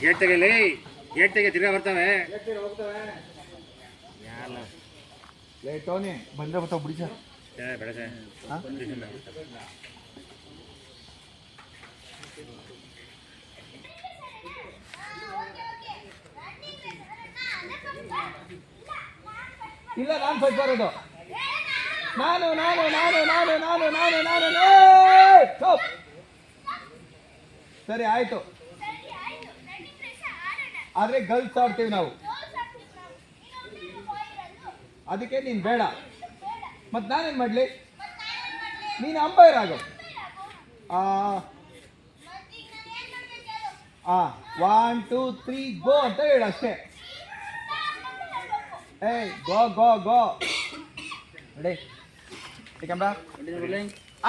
Gate ತೆಗಲಿ, gate ತೆಗೆ, ತಿರ್ಗಾ ಬರ್ತವೆ. ಟೋನಿ ಬಂದ್ರೆ ಬರ್ತಾವ ಬಿಡಿ ಸರ್. ಬೇಡ ಸರ್, ಇಲ್ಲ ನಾನು ಫಸ್ಟ್ ಬರೋದು. ನಾನು ಸರಿ ಆಯ್ತು. ಆದ್ರೆ ಗರ್ಲ್ಸ್ ಆಡ್ತೀವಿ ನಾವು, ಅದಕ್ಕೆ ನೀನ್ ಬೇಡ. ಮತ್ ನಾನೇನ್ ಮಾಡ್ಲಿ? ನೀನು ಅಂಪೈರ್ ಆಗು. 1 2 3 ಗೋ ಅಂತ ಹೇಳು ಅಷ್ಟೇ. ಏಯ್ ಗೋ ಗೋ ಗೋ. ರೆಡಿ? Camera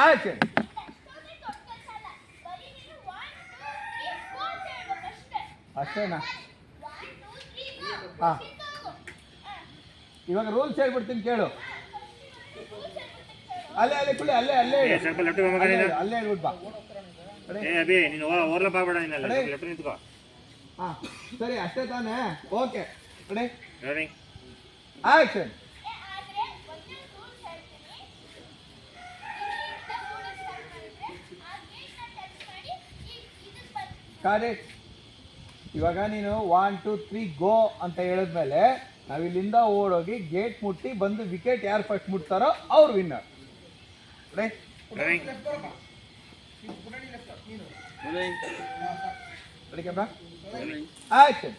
action. ಅಷ್ಟೇನಾ? ಹಾ, ಇವಾಗ ರೂಲ್ಸ್ ಹೇಳ್ಬಿಡ್ತೀನಿ ಕೇಳು. ಅಲ್ಲೇ ಕುಳ್ಳಿ, ಅಲ್ಲೇ ಸ್ವಲ್ಪ ಲೆಫ್ಟ್ ಅಲ್ಲೇ ಹೇಳ್ಬಿಟ್ಟು ಬಾ. ಅಭಿ ನೀನು ಓವರ್ಲಾಪ್ ಆಗ್ಬೇಡ, ಲೆಫ್ಟ್ ನಿಂತ್ಕೋ. ಹಾ ಸರಿ, ಅಷ್ಟೇ ತಾನೇ? Okay ready? ಆಕ್ಷನ್. ಕರೆಕ್ಟ್. ಇವಾಗ ನೀನು 1 2 3 ಗೋ ಅಂತ ಹೇಳಿದ್ಮೇಲೆ ನಾವಿಲ್ಲಿಂದ ಓಡೋಗಿ ಗೇಟ್ ಮುಟ್ಟಿ ಬಂದು ವಿಕೆಟ್ ಯಾರು ಫಸ್ಟ್ ಮುಟ್ತಾರೋ ಅವ್ರು ವಿನ್ನರ್. Ready camera action.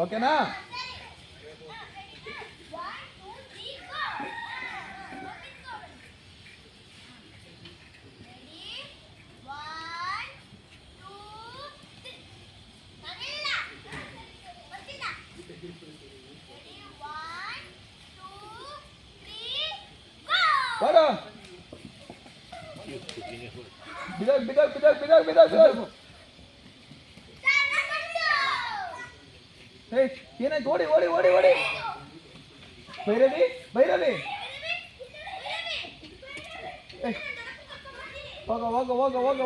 ಓಕೆನಾ? ಬರೋ ಬಿದಾಗ. ಏನಾಯ್ತು? ಓಡಿ ಭೈರವಿ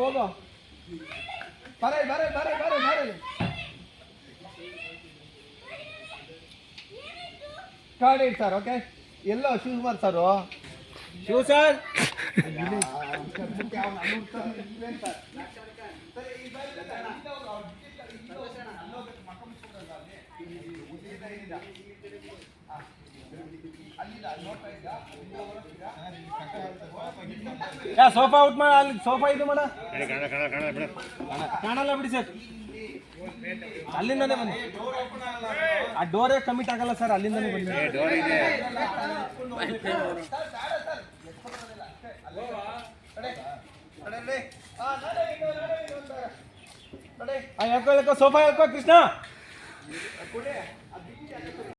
ಹೋಗ. ಬರ ಕಾರ್ಡ್ ಸರ್. ಓಕೆ, ಎಲ್ಲೋ Shivakumar sir. Shiva sir sofa out ಮಾಡ. ಅಲ್ಲಿ ಸೋಫಾ ಇದು ಮಾಡ. ಕಾಣಲ್ಲ ಬಿಡಿ ಸರ್, ಅಲ್ಲಿಂದಾನೆ ಬನ್ನಿ. ಆ ಡೋರೇ ಕಮಿಟ್ ಆಗಲ್ಲ ಸರ್, ಅಲ್ಲಿಂದಾನೆ ಬನ್ನಿ. ಸೋಫಾ ಹೇಳ್ಕೋ ಕೃಷ್ಣ.